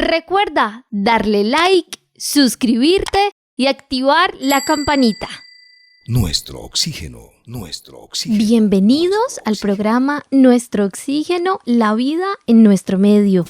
Recuerda darle like, suscribirte y activar la campanita. Nuestro oxígeno. Bienvenidos al programa Nuestro Oxígeno, la vida en nuestro medio.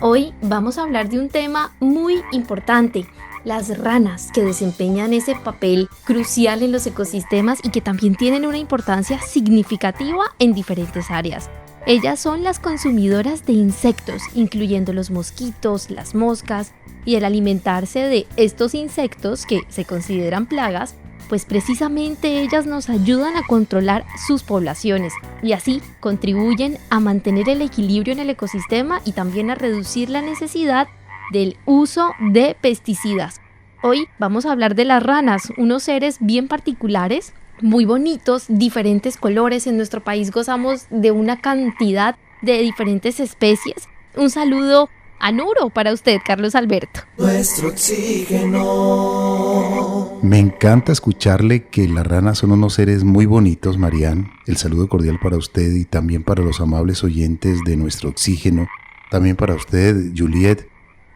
Hoy vamos a hablar de un tema muy importante, las ranas, que desempeñan ese papel crucial en los ecosistemas y que también tienen una importancia significativa en diferentes áreas. Ellas son las consumidoras de insectos, incluyendo los mosquitos, las moscas, y al alimentarse de estos insectos que se consideran plagas, pues precisamente ellas nos ayudan a controlar sus poblaciones y así contribuyen a mantener el equilibrio en el ecosistema y también a reducir la necesidad del uso de pesticidas. Hoy vamos a hablar de las ranas, unos seres bien particulares, muy bonitos, diferentes colores. En nuestro país gozamos de una cantidad de diferentes especies. Un saludo a Nuro para usted, Carlos Alberto. Nuestro oxígeno. Me encanta escucharle que las ranas son unos seres muy bonitos, Marian. El saludo cordial para usted y también para los amables oyentes de Nuestro Oxígeno. También para usted, Juliet.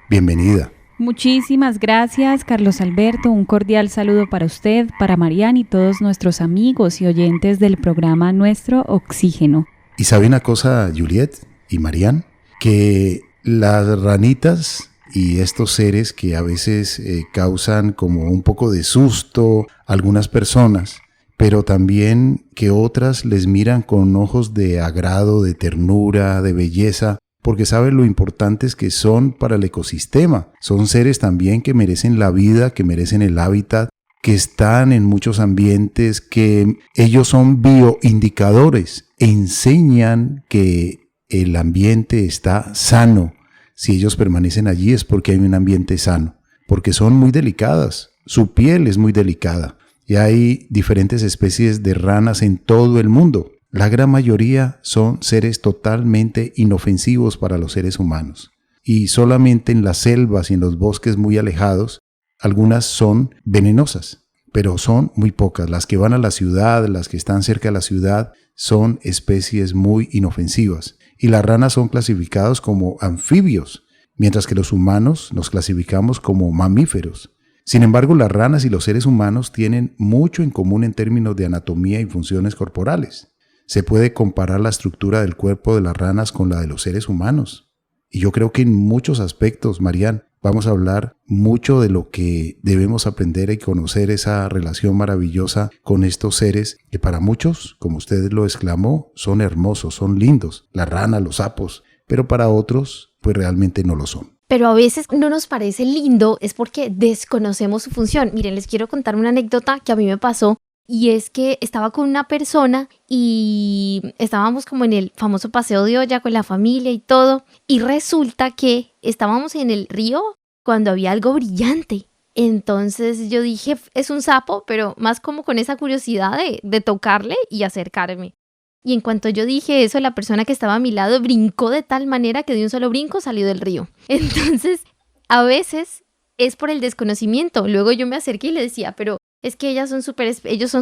Bienvenida. Muchísimas gracias, Carlos Alberto. Un cordial saludo para usted, para Marian y todos nuestros amigos y oyentes del programa Nuestro Oxígeno. ¿Y sabe una cosa, Juliet y Marian? Que las ranitas y estos seres que a veces causan como un poco de susto a algunas personas, pero también que otras les miran con ojos de agrado, de ternura, de belleza, porque saben lo importantes que son para el ecosistema. Son seres también que merecen la vida, que merecen el hábitat, que están en muchos ambientes, que ellos son bioindicadores, enseñan que el ambiente está sano. Si ellos permanecen allí es porque hay un ambiente sano, porque son muy delicadas, su piel es muy delicada y hay diferentes especies de ranas en todo el mundo. La gran mayoría son seres totalmente inofensivos para los seres humanos y solamente en las selvas y en los bosques muy alejados algunas son venenosas, pero son muy pocas. Las que van a la ciudad, las que están cerca de la ciudad son especies muy inofensivas. Y las ranas son clasificados como anfibios, mientras que los humanos nos clasificamos como mamíferos. Sin embargo, las ranas y los seres humanos tienen mucho en común en términos de anatomía y funciones corporales. Se puede comparar la estructura del cuerpo de las ranas con la de los seres humanos. Y yo creo que en muchos aspectos, Marian, vamos a hablar mucho de lo que debemos aprender y conocer esa relación maravillosa con estos seres que para muchos, como usted lo exclamó, son hermosos, son lindos, la rana, los sapos, pero para otros, pues realmente no lo son. Pero a veces no nos parece lindo, es porque desconocemos su función. Miren, les quiero contar una anécdota que a mí me pasó. Y es que estaba con una persona y estábamos como en el famoso paseo de olla con la familia y todo. Y resulta que estábamos en el río cuando había algo brillante. Entonces yo dije, es un sapo, pero más como con esa curiosidad de tocarle y acercarme. Y en cuanto yo dije eso, la persona que estaba a mi lado brincó de tal manera que de un solo brinco salió del río. Entonces, a veces es por el desconocimiento. Luego yo me acerqué y le decía, pero es que ellos son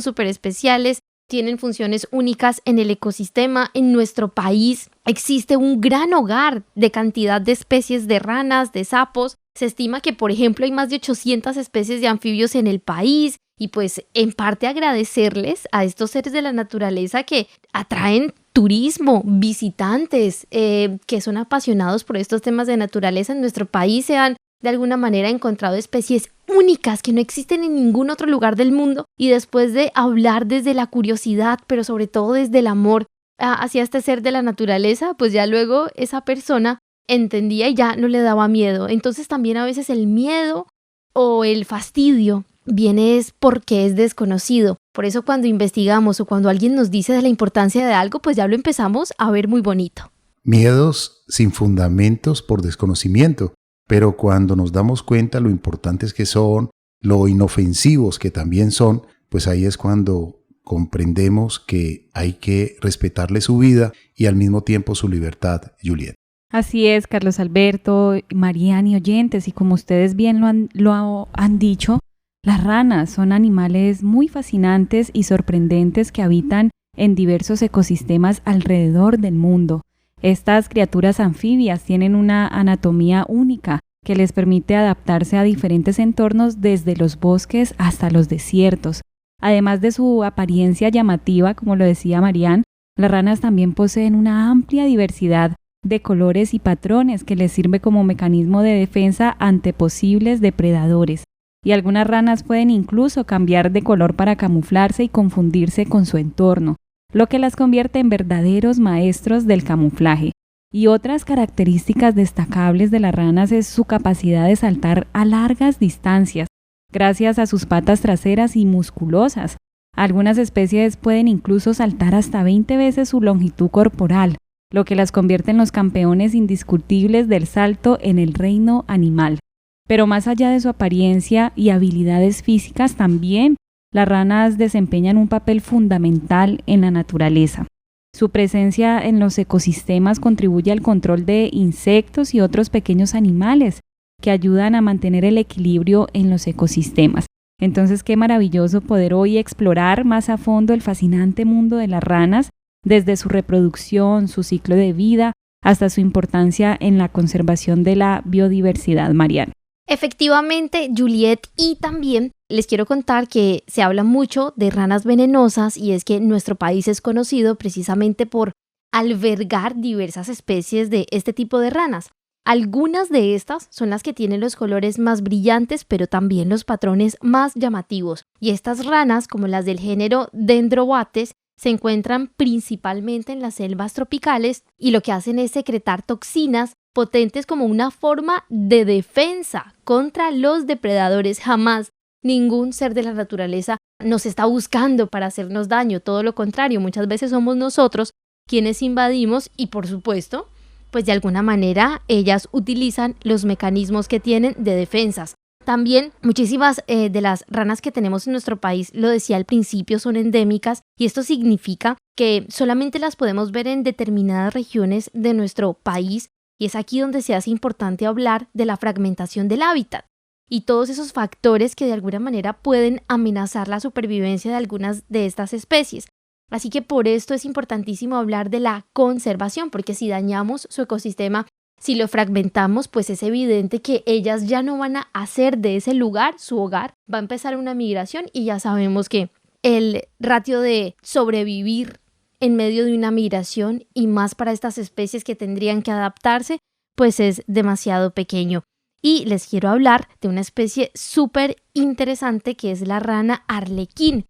súper especiales, tienen funciones únicas en el ecosistema. En nuestro país existe un gran hogar de cantidad de especies de ranas, de sapos. Se estima que, por ejemplo, hay más de 800 especies de anfibios en el país. Y pues, en parte agradecerles a estos seres de la naturaleza que atraen turismo, visitantes que son apasionados por estos temas de naturaleza. En nuestro país se han de alguna manera encontrado especies únicas que no existen en ningún otro lugar del mundo, y después de hablar desde la curiosidad, pero sobre todo desde el amor hacia este ser de la naturaleza, pues ya luego esa persona entendía y ya no le daba miedo. Entonces también a veces el miedo o el fastidio viene es porque es desconocido. Por eso cuando investigamos o cuando alguien nos dice de la importancia de algo, pues ya lo empezamos a ver muy bonito. Miedos sin fundamentos por desconocimiento. Pero cuando nos damos cuenta lo importantes que son, lo inofensivos que también son, pues ahí es cuando comprendemos que hay que respetarle su vida y al mismo tiempo su libertad, Juliet. Así es, Carlos Alberto, Marian y oyentes, y como ustedes bien lo han dicho, las ranas son animales muy fascinantes y sorprendentes que habitan en diversos ecosistemas alrededor del mundo. Estas criaturas anfibias tienen una anatomía única que les permite adaptarse a diferentes entornos desde los bosques hasta los desiertos. Además de su apariencia llamativa, como lo decía Marian, las ranas también poseen una amplia diversidad de colores y patrones que les sirve como mecanismo de defensa ante posibles depredadores. Y algunas ranas pueden incluso cambiar de color para camuflarse y confundirse con su entorno, lo que las convierte en verdaderos maestros del camuflaje. Y otras características destacables de las ranas es su capacidad de saltar a largas distancias, gracias a sus patas traseras y musculosas. Algunas especies pueden incluso saltar hasta 20 veces su longitud corporal, lo que las convierte en los campeones indiscutibles del salto en el reino animal. Pero más allá de su apariencia y habilidades físicas, también las ranas desempeñan un papel fundamental en la naturaleza. Su presencia en los ecosistemas contribuye al control de insectos y otros pequeños animales que ayudan a mantener el equilibrio en los ecosistemas. Entonces, qué maravilloso poder hoy explorar más a fondo el fascinante mundo de las ranas, desde su reproducción, su ciclo de vida, hasta su importancia en la conservación de la biodiversidad, Marian. Efectivamente, Juliet, y también les quiero contar que se habla mucho de ranas venenosas y es que nuestro país es conocido precisamente por albergar diversas especies de este tipo de ranas. Algunas de estas son las que tienen los colores más brillantes, pero también los patrones más llamativos. Y estas ranas, como las del género Dendrobates, se encuentran principalmente en las selvas tropicales y lo que hacen es secretar toxinas potentes como una forma de defensa contra los depredadores. Jamás ningún ser de la naturaleza nos está buscando para hacernos daño, todo lo contrario, muchas veces somos nosotros quienes invadimos y por supuesto, pues de alguna manera ellas utilizan los mecanismos que tienen de defensas. También muchísimas de las ranas que tenemos en nuestro país, lo decía al principio, son endémicas y esto significa que solamente las podemos ver en determinadas regiones de nuestro país y es aquí donde se hace importante hablar de la fragmentación del hábitat y todos esos factores que de alguna manera pueden amenazar la supervivencia de algunas de estas especies. Así que por esto es importantísimo hablar de la conservación, porque si dañamos su ecosistema, si lo fragmentamos, pues es evidente que ellas ya no van a hacer de ese lugar su hogar, va a empezar una migración y ya sabemos que el ratio de sobrevivir en medio de una migración y más para estas especies que tendrían que adaptarse, pues es demasiado pequeño. Y les quiero hablar de una especie súper interesante que es la rana arlequín.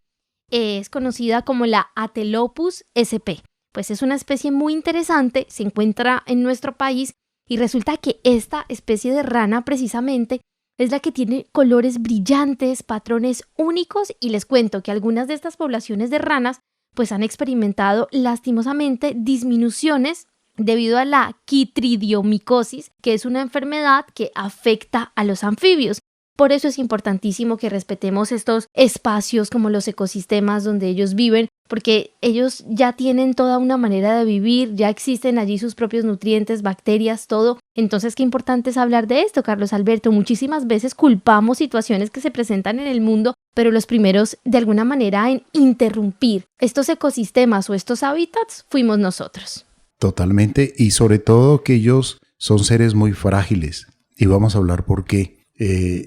Es conocida como la Atelopus sp. Pues es una especie muy interesante, se encuentra en nuestro país y resulta que esta especie de rana precisamente es la que tiene colores brillantes, patrones únicos y les cuento que algunas de estas poblaciones de ranas pues han experimentado lastimosamente disminuciones debido a la quitridiomicosis, que es una enfermedad que afecta a los anfibios. Por eso es importantísimo que respetemos estos espacios como los ecosistemas donde ellos viven, porque ellos ya tienen toda una manera de vivir, ya existen allí sus propios nutrientes, bacterias, todo. Entonces, qué importante es hablar de esto, Carlos Alberto. Muchísimas veces culpamos situaciones que se presentan en el mundo, pero los primeros, de alguna manera, en interrumpir estos ecosistemas o estos hábitats fuimos nosotros. Totalmente, y sobre todo que ellos son seres muy frágiles, y vamos a hablar por qué.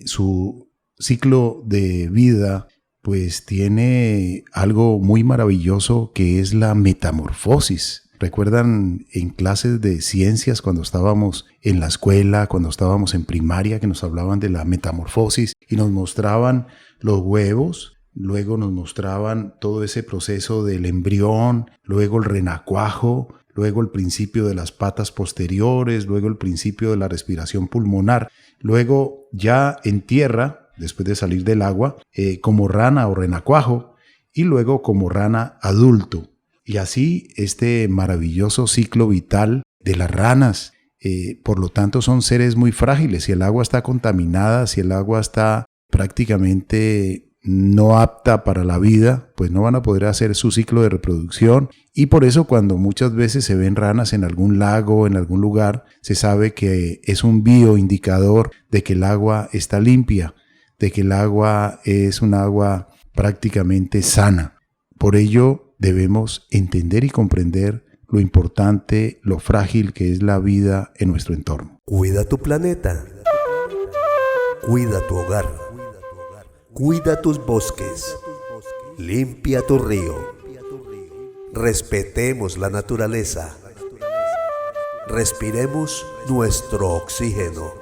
Su ciclo de vida pues tiene algo muy maravilloso que es la metamorfosis. ¿Recuerdan en clases de ciencias cuando estábamos en la escuela, cuando estábamos en primaria, que nos hablaban de la metamorfosis y nos mostraban los huevos? Luego nos mostraban todo ese proceso del embrión, luego el renacuajo, luego el principio de las patas posteriores, luego el principio de la respiración pulmonar, luego ya en tierra, después de salir del agua, como rana o renacuajo, y luego como rana adulto. Y así este maravilloso ciclo vital de las ranas. Por lo tanto son seres muy frágiles. Si el agua está contaminada, si el agua está prácticamente no apta para la vida, pues no van a poder hacer su ciclo de reproducción y por eso cuando muchas veces se ven ranas en algún lago, en algún lugar, se sabe que es un bioindicador de que el agua está limpia, de que el agua es un agua prácticamente sana. Por ello debemos entender y comprender lo importante, lo frágil que es la vida en nuestro entorno. Cuida tu planeta. Cuida tu hogar. Cuida tus bosques. Limpia tu río. Respetemos la naturaleza. Respiremos nuestro oxígeno.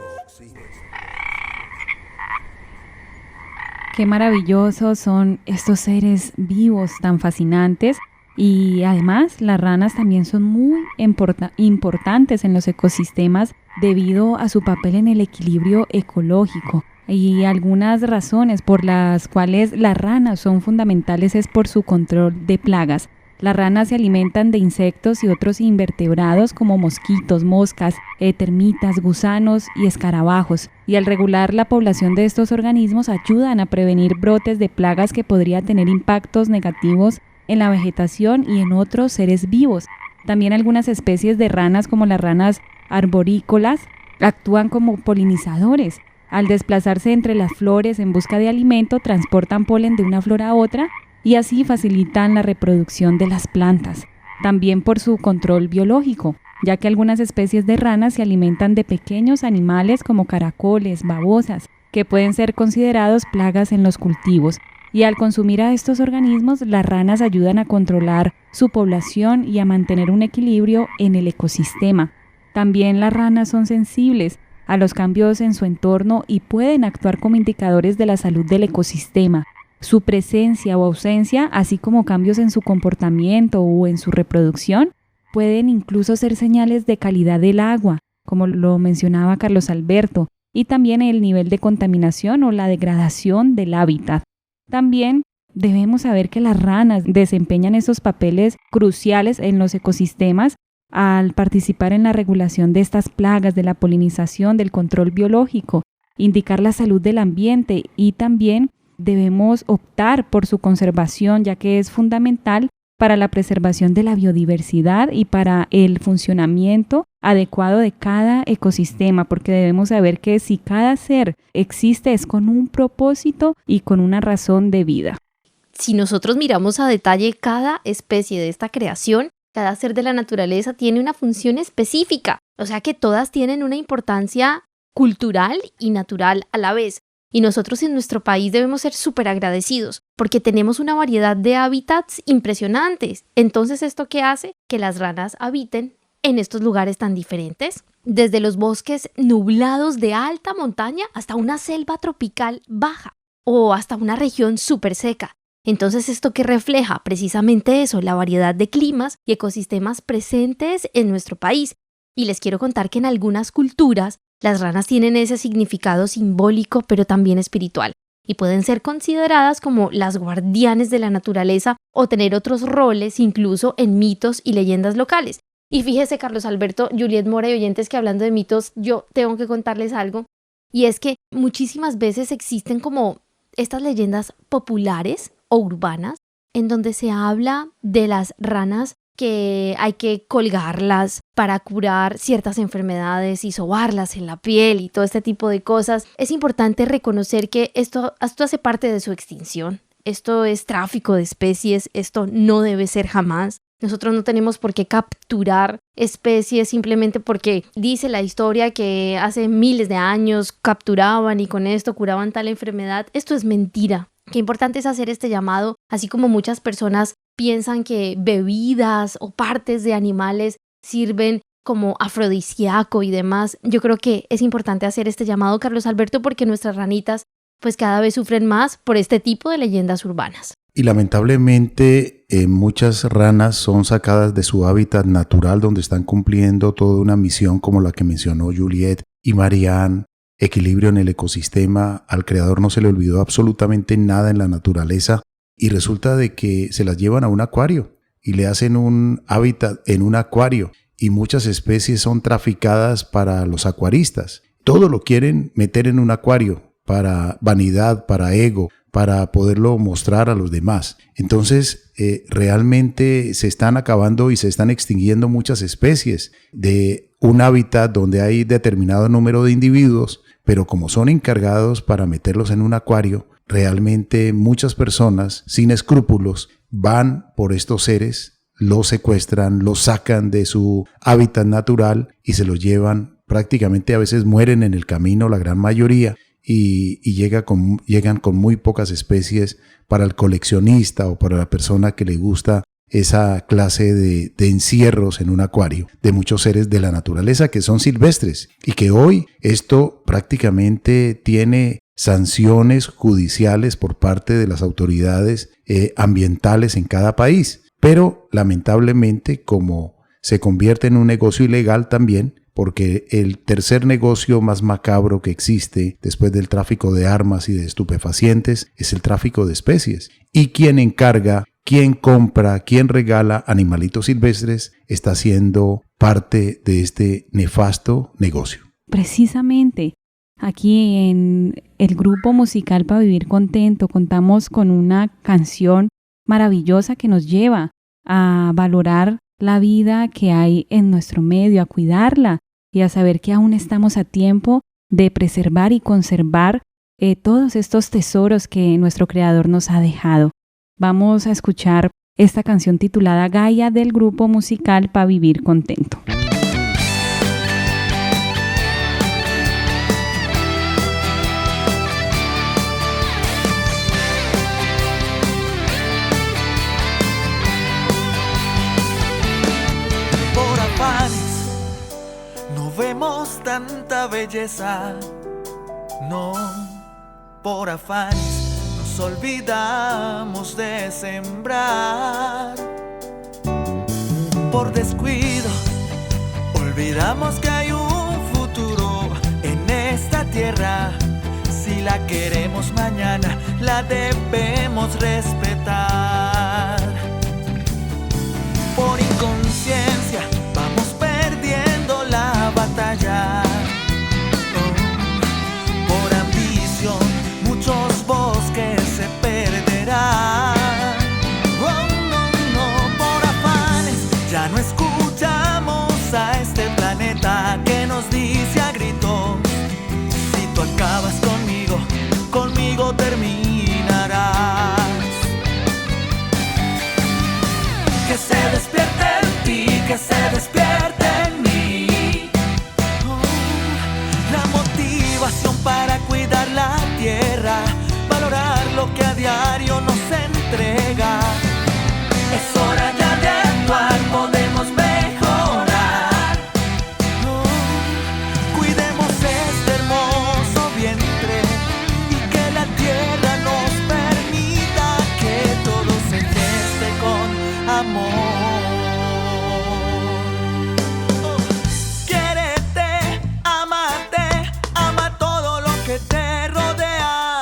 Qué maravillosos son estos seres vivos tan fascinantes. Y además las ranas también son muy importantes en los ecosistemas debido a su papel en el equilibrio ecológico. Y algunas razones por las cuales las ranas son fundamentales es por su control de plagas. Las ranas se alimentan de insectos y otros invertebrados como mosquitos, moscas, termitas, gusanos y escarabajos. Y al regular la población de estos organismos ayudan a prevenir brotes de plagas que podrían tener impactos negativos en la vegetación y en otros seres vivos. También algunas especies de ranas, como las ranas arborícolas, actúan como polinizadores. Al desplazarse entre las flores en busca de alimento, transportan polen de una flor a otra y así facilitan la reproducción de las plantas. También por su control biológico, ya que algunas especies de ranas se alimentan de pequeños animales como caracoles, babosas, que pueden ser considerados plagas en los cultivos. Y al consumir a estos organismos, las ranas ayudan a controlar su población y a mantener un equilibrio en el ecosistema. También las ranas son sensibles a los cambios en su entorno y pueden actuar como indicadores de la salud del ecosistema. Su presencia o ausencia, así como cambios en su comportamiento o en su reproducción, pueden incluso ser señales de calidad del agua, como lo mencionaba Carlos Alberto, y también el nivel de contaminación o la degradación del hábitat. También debemos saber que las ranas desempeñan esos papeles cruciales en los ecosistemas al participar en la regulación de estas plagas, de la polinización, del control biológico, indicar la salud del ambiente y también debemos optar por su conservación, ya que es fundamental para la preservación de la biodiversidad y para el funcionamiento adecuado de cada ecosistema, porque debemos saber que si cada ser existe es con un propósito y con una razón de vida. Si nosotros miramos a detalle cada especie de esta creación, cada ser de la naturaleza tiene una función específica, o sea que todas tienen una importancia cultural y natural a la vez. Y nosotros en nuestro país debemos ser súper agradecidos porque tenemos una variedad de hábitats impresionantes. Entonces, ¿esto qué hace? Que las ranas habiten en estos lugares tan diferentes. Desde los bosques nublados de alta montaña hasta una selva tropical baja o hasta una región súper seca. Entonces, ¿esto qué refleja? Precisamente eso, la variedad de climas y ecosistemas presentes en nuestro país. Y les quiero contar que en algunas culturas las ranas tienen ese significado simbólico, pero también espiritual, y pueden ser consideradas como las guardianes de la naturaleza o tener otros roles incluso en mitos y leyendas locales. Y fíjese, Carlos Alberto, Juliet Mora y oyentes, que hablando de mitos, yo tengo que contarles algo, y es que muchísimas veces existen como estas leyendas populares o urbanas en donde se habla de las ranas que hay que colgarlas para curar ciertas enfermedades y sobarlas en la piel y todo este tipo de cosas. Es importante reconocer que esto hace parte de su extinción. Esto es tráfico de especies, esto no debe ser jamás. Nosotros no tenemos por qué capturar especies simplemente porque dice la historia que hace miles de años capturaban y con esto curaban tal enfermedad. Esto es mentira. Qué importante es hacer este llamado, así como muchas personas piensan que bebidas o partes de animales sirven como afrodisíaco y demás. Yo creo que es importante hacer este llamado, Carlos Alberto, porque nuestras ranitas pues cada vez sufren más por este tipo de leyendas urbanas. Y lamentablemente muchas ranas son sacadas de su hábitat natural donde están cumpliendo toda una misión como la que mencionó Juliet y Marianne. Equilibrio en el ecosistema, al creador no se le olvidó absolutamente nada en la naturaleza y resulta de que se las llevan a un acuario y le hacen un hábitat en un acuario y muchas especies son traficadas para los acuaristas. Todo lo quieren meter en un acuario para vanidad, para ego, para poderlo mostrar a los demás. Entonces, realmente se están acabando y se están extinguiendo muchas especies de un hábitat donde hay determinado número de individuos, pero como son encargados para meterlos en un acuario, realmente muchas personas sin escrúpulos van por estos seres, los secuestran, los sacan de su hábitat natural y se los llevan. Prácticamente a veces mueren en el camino, la gran mayoría, y llegan con muy pocas especies para el coleccionista o para la persona que le gusta esa clase de encierros en un acuario de muchos seres de la naturaleza que son silvestres y que hoy esto prácticamente tiene sanciones judiciales por parte de las autoridades ambientales en cada país. Pero lamentablemente, como se convierte en un negocio ilegal también, porque el tercer negocio más macabro que existe después del tráfico de armas y de estupefacientes es el tráfico de especies. Y quien encarga, quien compra, quien regala animalitos silvestres está siendo parte de este nefasto negocio. Precisamente, aquí en el grupo musical Para Vivir Contento contamos con una canción maravillosa que nos lleva a valorar la vida que hay en nuestro medio, a cuidarla y a saber que aún estamos a tiempo de preservar y conservar todos estos tesoros que nuestro Creador nos ha dejado. Vamos a escuchar esta canción titulada Gaia del grupo musical Para Vivir Contento. Por afanes no vemos tanta belleza, no, por afanes nos olvidamos de sembrar. Por descuido olvidamos que hay un futuro en esta tierra. Si la queremos mañana, la debemos respetar. Por inconsciencia vamos perdiendo la batalla. Por ambición muchos bosques se perderán. No, por afanes ya no escuchamos a este planeta que nos dice a gritos: si tú acabas conmigo, conmigo terminarás. Que se despierte en ti, que se despierte en mí. La motivación para cuidar la tierra, valorar lo que a diario nos entrega. Es hora ya de actuar, podemos mejorar. Cuidemos este hermoso vientre y que la tierra nos permita que todo se geste con amor. Quiérete, amate, ama todo lo que te rodea.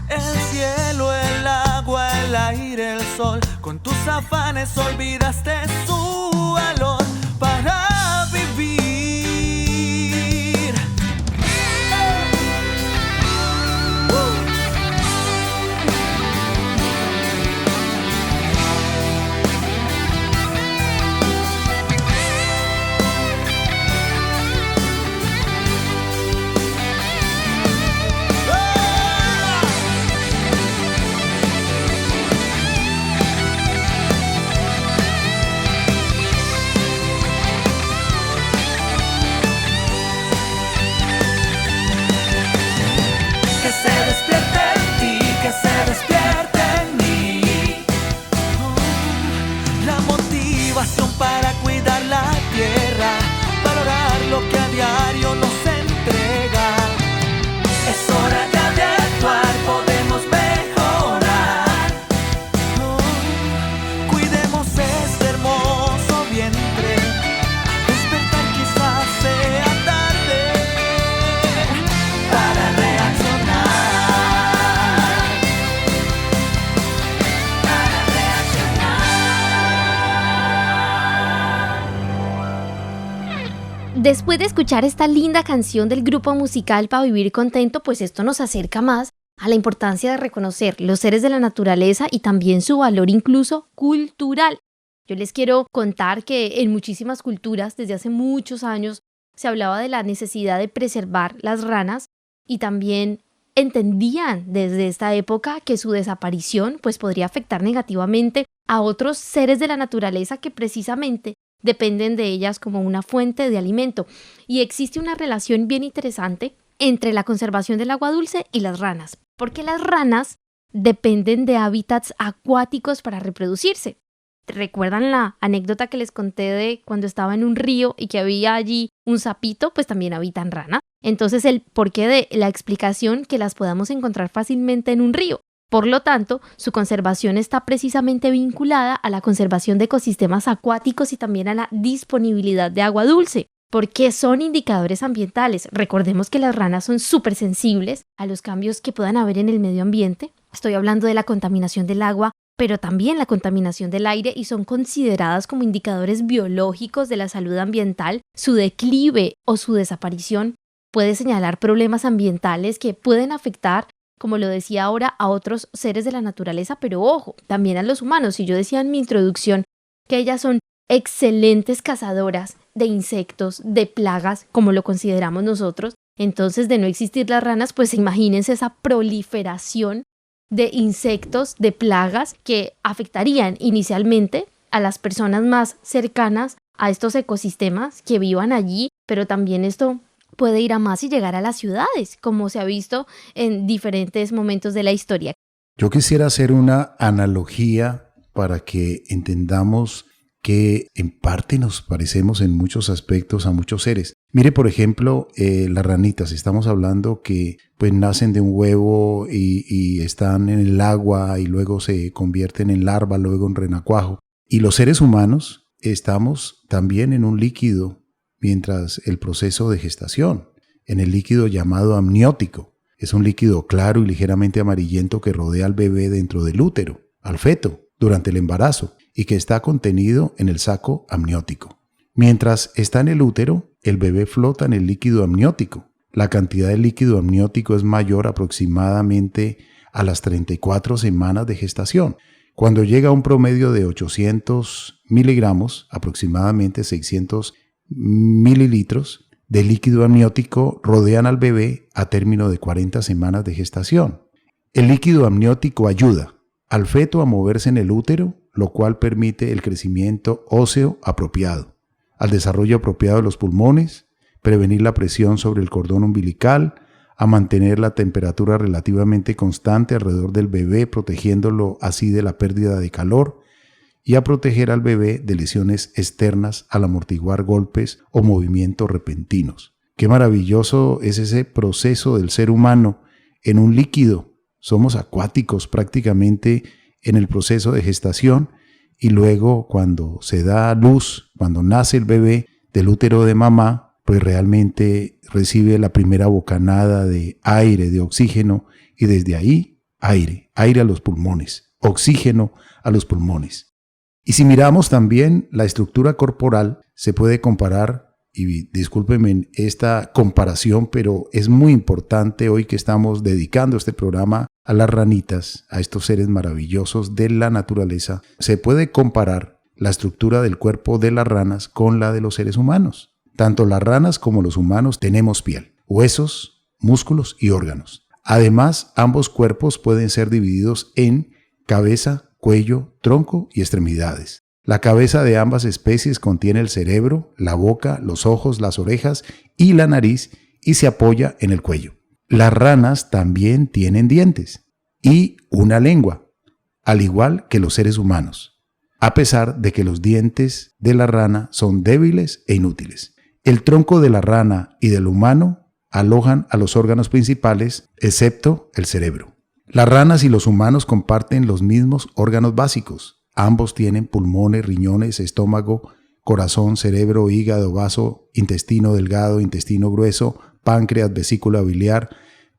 El cielo, el agua, el aire, el sol. Con tus afanes olvidaste su valor para vivir. Que se despierte en ti, que se despierte en mí. La motivación para cuidar la tierra, valorar lo que a diario nos entrega. Es hora ya de actuar, podemos mejorar. Cuidemos este hermoso vientre. Despertar quizás sea tarde para reaccionar. Después de escuchar esta linda canción del grupo musical Para Vivir Contento, pues esto nos acerca más a la importancia de reconocer los seres de la naturaleza y también su valor incluso cultural. Yo les quiero contar que en muchísimas culturas desde hace muchos años se hablaba de la necesidad de preservar las ranas y también entendían desde esta época que su desaparición pues podría afectar negativamente a otros seres de la naturaleza que precisamente dependen de ellas como una fuente de alimento. Y existe una relación bien interesante entre la conservación del agua dulce y las ranas, porque las ranas dependen de hábitats acuáticos para reproducirse. ¿Recuerdan la anécdota que les conté de cuando estaba en un río y que había allí un sapito? Pues también habitan ranas. Entonces el porqué de la explicación que las podamos encontrar fácilmente en un río. Por lo tanto, su conservación está precisamente vinculada a la conservación de ecosistemas acuáticos y también a la disponibilidad de agua dulce, porque son indicadores ambientales. Recordemos que las ranas son súper sensibles a los cambios que puedan haber en el medio ambiente. Estoy hablando de la contaminación del agua, pero también la contaminación del aire, y son consideradas como indicadores biológicos de la salud ambiental. Su declive o su desaparición puede señalar problemas ambientales que pueden afectar, como lo decía ahora, a otros seres de la naturaleza, pero ojo, también a los humanos. Y yo decía en mi introducción que ellas son excelentes cazadoras de insectos, de plagas, como lo consideramos nosotros. Entonces, de no existir las ranas, pues imagínense esa proliferación de insectos, de plagas que afectarían inicialmente a las personas más cercanas a estos ecosistemas que vivan allí, pero también esto puede ir a más y llegar a las ciudades, como se ha visto en diferentes momentos de la historia. Yo quisiera hacer una analogía para que entendamos que en parte nos parecemos en muchos aspectos a muchos seres. Mire, por ejemplo, las ranitas. Estamos hablando que pues nacen de un huevo y están en el agua y luego se convierten en larva, luego en renacuajo. Y los seres humanos estamos también en un líquido mientras el proceso de gestación, en el líquido llamado amniótico. Es un líquido claro y ligeramente amarillento que rodea al bebé dentro del útero, al feto, durante el embarazo, y que está contenido en el saco amniótico. Mientras está en el útero, el bebé flota en el líquido amniótico. La cantidad de líquido amniótico es mayor aproximadamente a las 34 semanas de gestación. Cuando llega a un promedio de 800 miligramos, aproximadamente 600 mililitros de líquido amniótico rodean al bebé a término de 40 semanas de gestación. El líquido amniótico ayuda al feto a moverse en el útero, lo cual permite el crecimiento óseo apropiado, al desarrollo apropiado de los pulmones, prevenir la presión sobre el cordón umbilical, a mantener la temperatura relativamente constante alrededor del bebé, protegiéndolo así de la pérdida de calor, y a proteger al bebé de lesiones externas al amortiguar golpes o movimientos repentinos. Qué maravilloso es ese proceso del ser humano en un líquido. Somos acuáticos prácticamente en el proceso de gestación, y luego cuando se da a luz, cuando nace el bebé del útero de mamá, pues realmente recibe la primera bocanada de aire, de oxígeno, y desde ahí aire a los pulmones, oxígeno a los pulmones. Y si miramos también la estructura corporal, se puede comparar, y discúlpenme esta comparación, pero es muy importante hoy que estamos dedicando este programa a las ranitas, a estos seres maravillosos de la naturaleza. Se puede comparar la estructura del cuerpo de las ranas con la de los seres humanos. Tanto las ranas como los humanos tenemos piel, huesos, músculos y órganos. Además, ambos cuerpos pueden ser divididos en cabeza, cuello, tronco y extremidades. La cabeza de ambas especies contiene el cerebro, la boca, los ojos, las orejas y la nariz, y se apoya en el cuello. Las ranas también tienen dientes y una lengua, al igual que los seres humanos, a pesar de que los dientes de la rana son débiles e inútiles. El tronco de la rana y del humano alojan a los órganos principales, excepto el cerebro. Las ranas y los humanos comparten los mismos órganos básicos. Ambos tienen pulmones, riñones, estómago, corazón, cerebro, hígado, vaso, intestino delgado, intestino grueso, páncreas, vesícula biliar,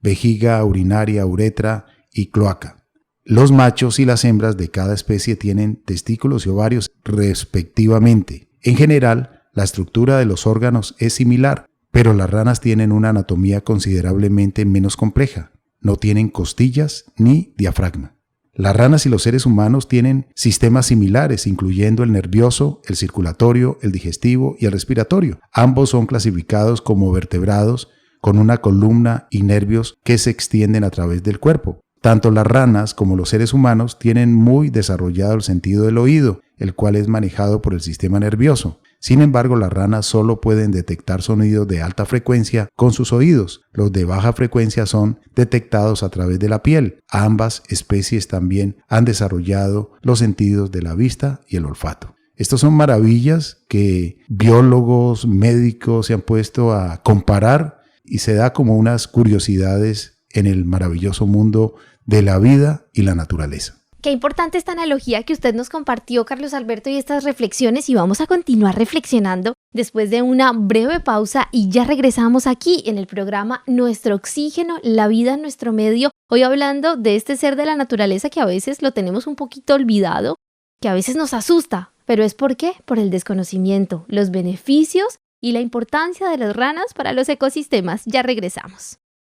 vejiga urinaria, uretra y cloaca. Los machos y las hembras de cada especie tienen testículos y ovarios respectivamente. En general, la estructura de los órganos es similar, pero las ranas tienen una anatomía considerablemente menos compleja. No tienen costillas ni diafragma. Las ranas y los seres humanos tienen sistemas similares, incluyendo el nervioso, el circulatorio, el digestivo y el respiratorio. Ambos son clasificados como vertebrados, con una columna y nervios que se extienden a través del cuerpo. Tanto las ranas como los seres humanos tienen muy desarrollado el sentido del oído, el cual es manejado por el sistema nervioso. Sin embargo, las ranas solo pueden detectar sonidos de alta frecuencia con sus oídos. Los de baja frecuencia son detectados a través de la piel. Ambas especies también han desarrollado los sentidos de la vista y el olfato. Estas son maravillas que biólogos, médicos se han puesto a comparar y se da como unas curiosidades en el maravilloso mundo de la vida y la naturaleza. Qué importante esta analogía que usted nos compartió, Carlos Alberto, y estas reflexiones, y vamos a continuar reflexionando después de una breve pausa y ya regresamos aquí en el programa Nuestro Oxígeno, la vida en nuestro medio, hoy hablando de este ser de la naturaleza que a veces lo tenemos un poquito olvidado, que a veces nos asusta, pero ¿es por qué? Por el desconocimiento, los beneficios y la importancia de las ranas para los ecosistemas. Ya regresamos.